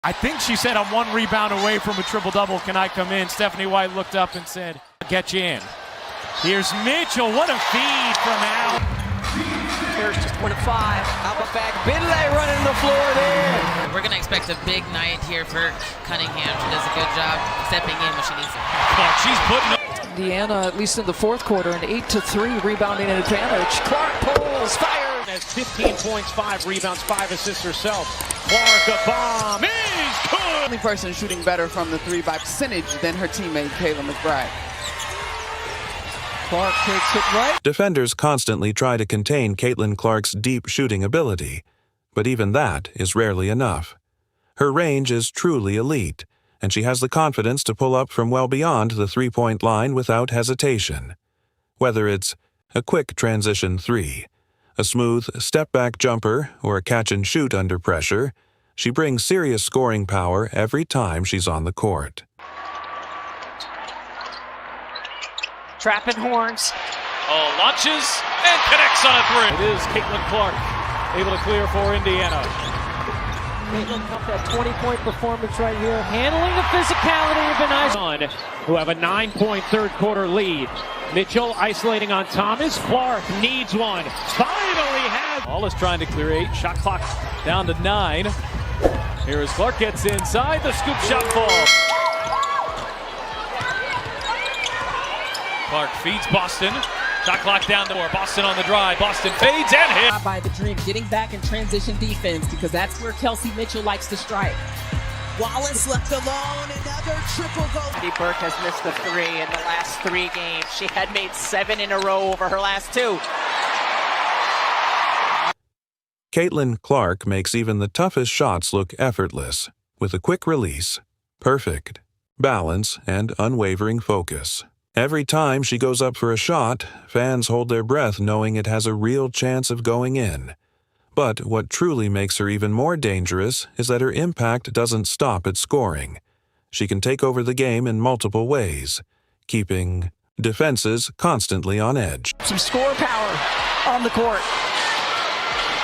I think she said, I'm one rebound away from a triple-double. Can I come in? Stephanie White looked up and said, get you in. Here's Mitchell. What a feed from Al. Here's just 1 of 5. Alba back. Bidley running the floor there. We're going to expect a big night here for Cunningham. She does a good job stepping in when she needs it. Clark, she's putting up. Indiana, at least in the fourth quarter, an 8-3 rebounding advantage. Clark pulls, fires. Has 15 points, 5 rebounds, 5 assists herself. Clark, a bomb is good. Only person shooting better from the three by percentage than her teammate Kayla McBride. Clark takes it right. Defenders constantly try to contain Caitlin Clark's deep shooting ability, but even that is rarely enough. Her range is truly elite, and she has the confidence to pull up from well beyond the three-point line without hesitation. Whether it's a quick transition three, a smooth step-back jumper, or a catch-and-shoot under pressure, she brings serious scoring power every time she's on the court. Trapping horns. Oh, launches and connects on a three. It is Caitlin Clark able to clear for Indiana. Caitlin Cup, that 20-point performance right here. Handling the physicality of the nice. Who have a 9-point third-quarter lead. Mitchell isolating on Thomas. Clark needs one. Finally has. Ball is trying to clear 8. Shot clock down to 9. Here as Clark gets inside. The scoop shot falls. Clark feeds Boston. Shot clock down to 4. Boston on the drive. Boston fades and hits. By the Dream, getting back in transition defense because that's where Kelsey Mitchell likes to strike. Wallace left alone, another triple goal. Eddie Burke has missed a 3 in the last 3 games. She had made 7 in a row over her last 2. Caitlin Clark makes even the toughest shots look effortless, with a quick release, perfect balance, and unwavering focus. Every time she goes up for a shot, fans hold their breath knowing it has a real chance of going in. But what truly makes her even more dangerous is that her impact doesn't stop at scoring. She can take over the game in multiple ways, keeping defenses constantly on edge. Some score power on the court.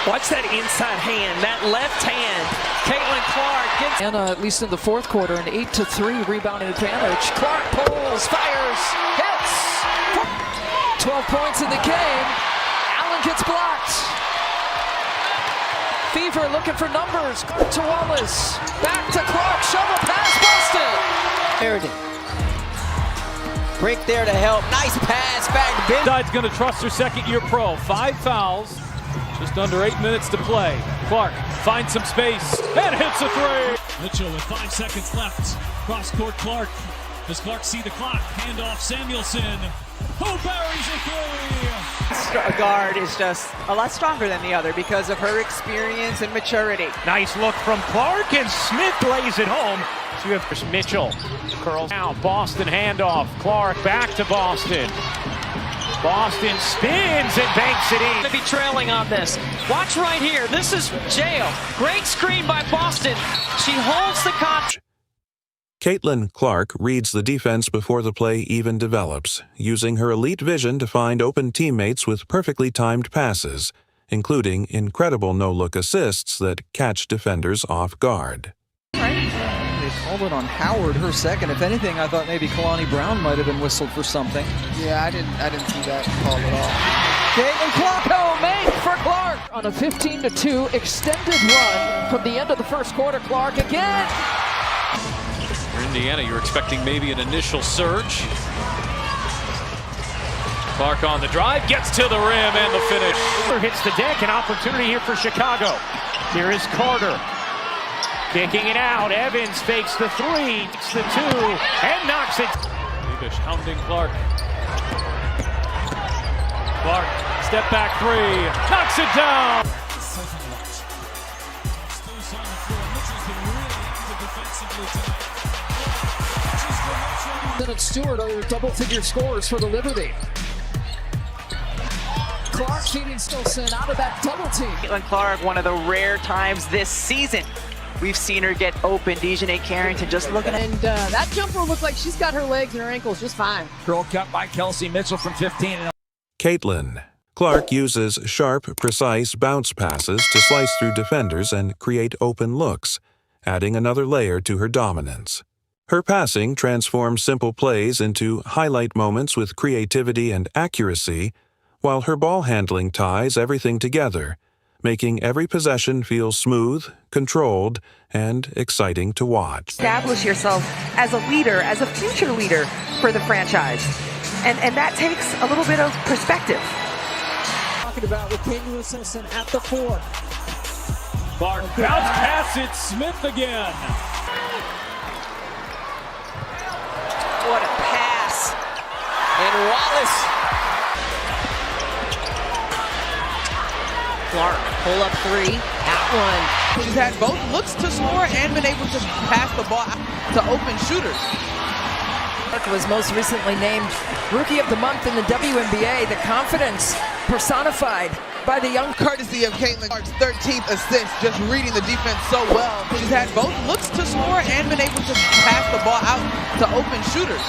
Watch that inside hand, that left hand. Caitlin Clark gets... Indiana, at least in the fourth quarter, an 8-3 rebounding advantage. Clark pulls, fires, hits. 12 points in the game. Allen gets blocked. Fever looking for numbers. To Wallace. Back to Clark. Shovel pass. Boston. Meredith. Break there to help. Nice pass back. Side's going to trust her second-year pro. 5 fouls. Just under 8 minutes to play. Clark finds some space and hits a 3. Mitchell with 5 seconds left. Cross court Clark. Does Clark see the clock? Handoff Samuelson. Who buries a 3? A guard is just a lot stronger than the other because of her experience and maturity. Nice look from Clark, and Smith lays it home. So you have Mitchell curls out. Boston handoff. Clark back to Boston. Boston spins and banks it in. To be trailing on this. Watch right here. This is jail. Great screen by Boston. She holds the contract. Caitlin Clark reads the defense before the play even develops, using her elite vision to find open teammates with perfectly timed passes, including incredible no-look assists that catch defenders off guard. They called it on Howard, her second. If anything, I thought maybe Kalani Brown might have been whistled for something. Yeah, I didn't see that call at all. Caitlin Clark, make for Clark on a 15-2 extended run from the end of the first quarter. Clark again. For Indiana, you're expecting maybe an initial surge. Clark on the drive, gets to the rim and the finish. Hits the deck, an opportunity here for Chicago. Here is Carter. Kicking it out, Evans fakes the 3, takes the 2, and knocks it. Davis hounding Clark. Clark, step back 3, knocks it down. And Stewart are double-figure scores for the Liberty. Clark feeding Stillson out of that double team. Caitlin Clark, one of the rare times this season we've seen her get open. Dejanay Carrington just looking at... And that jumper looked like she's got her legs and her ankles just fine. Curl cut by Kelsey Mitchell from 15. Caitlin Clark uses sharp, precise bounce passes to slice through defenders and create open looks, adding another layer to her dominance. Her passing transforms simple plays into highlight moments with creativity and accuracy, while her ball handling ties everything together, making every possession feel smooth, controlled, and exciting to watch. Establish yourself as a leader, as a future leader for the franchise. And that takes a little bit of perspective. Talking about with Peyton Simpson at the 4. Clark bounce pass it, Smith again. What a pass. And Wallace. Clark, pull up 3, at 1. She's had both looks to score and been able to pass the ball to open shooters. Clark was most recently named Rookie of the Month in the WNBA. The confidence personified by the young. Courtesy of Caitlin Clark's 13th assist, just reading the defense so well. She's had both looks to score and been able to pass the ball out to open shooters.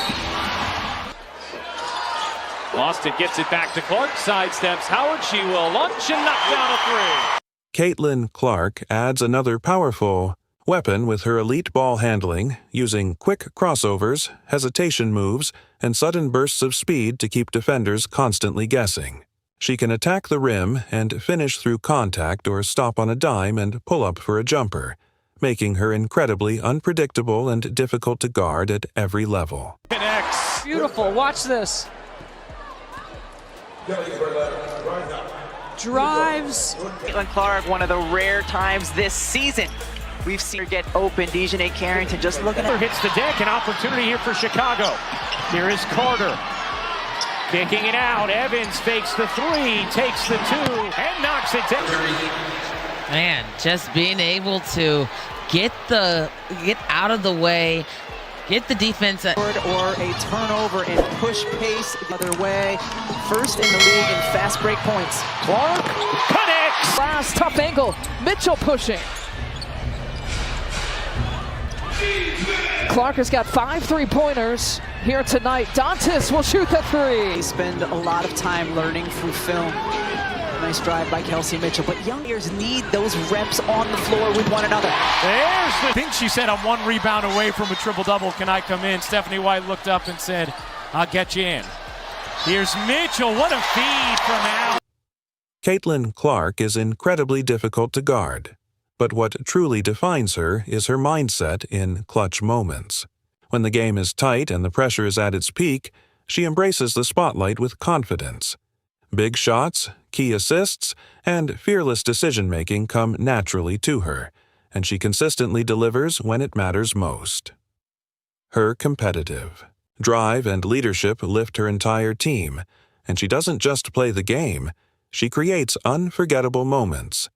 Austin gets it back to Clark, sidesteps Howard. She will launch and knock down a 3. Caitlin Clark adds another powerful weapon with her elite ball handling, using quick crossovers, hesitation moves, and sudden bursts of speed to keep defenders constantly guessing. She can attack the rim and finish through contact or stop on a dime and pull up for a jumper, making her incredibly unpredictable and difficult to guard at every level. Connects. Beautiful, watch this. Drives. Caitlin Clark, one of the rare times this season we've seen her get open. Dejanay Carrington just looking at her. Hits the deck, an opportunity here for Chicago. Here is Carter. Kicking it out. Evans fakes the 3, takes the 2, and knocks it down. Man, just being able to get out of the way, get the defense. Or a turnover and push pace the other way. First in the league in fast break points. Clark connects. Last tough angle. Mitchell pushing. Clark has got 5 3-pointers here tonight. Dantas will shoot the 3. They spend a lot of time learning through film. Nice drive by Kelsey Mitchell, but young players need those reps on the floor with one another. There's the thing she said, I'm 1 rebound away from a triple-double. Can I come in? Stephanie White looked up and said, I'll get you in. Here's Mitchell. What a feed from Al. Caitlin Clark is incredibly difficult to guard, but what truly defines her is her mindset in clutch moments. When the game is tight and the pressure is at its peak, she embraces the spotlight with confidence. Big shots, key assists, and fearless decision-making come naturally to her, and she consistently delivers when it matters most. Her competitive drive and leadership lift her entire team, and she doesn't just play the game, she creates unforgettable moments.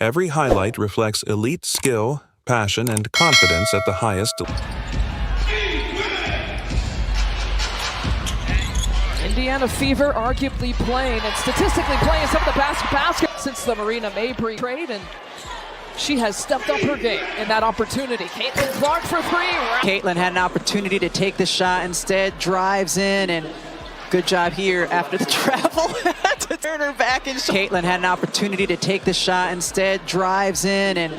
Every highlight reflects elite skill, passion, and confidence at the highest level. Indiana Fever arguably playing and statistically playing some of the best basketball since the Marina Mabry trade, and she has stepped up her game in that opportunity. Caitlin Clark for 3. Caitlin had an opportunity to take the shot, instead drives in, and good job here after the travel to turn her back. And Caitlin had an opportunity to take the shot, instead drives in, and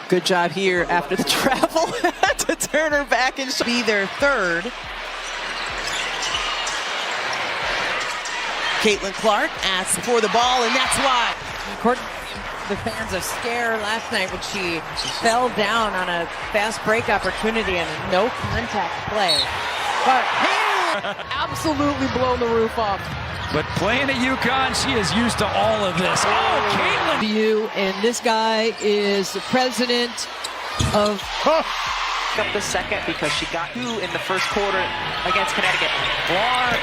good job here after the travel to turn her back and be their 3rd. Caitlin Clark asks for the ball, and that's why. The fans are scared last night when she fell down on a fast break opportunity and a no contact play. But absolutely blown the roof off. But playing at UConn, she is used to all of this. Oh, Caitlin! you and this guy is the president of. Up the second because she got 2 in the first quarter against Connecticut. Clark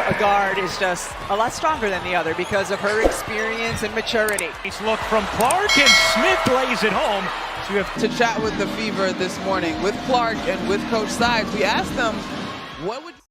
a guard is just a lot stronger than the other because of her experience and maturity. Nice look from Clark, and Smith lays it home. So we have to chat with the Fever this morning with Clark and with Coach Sides. We asked them, what would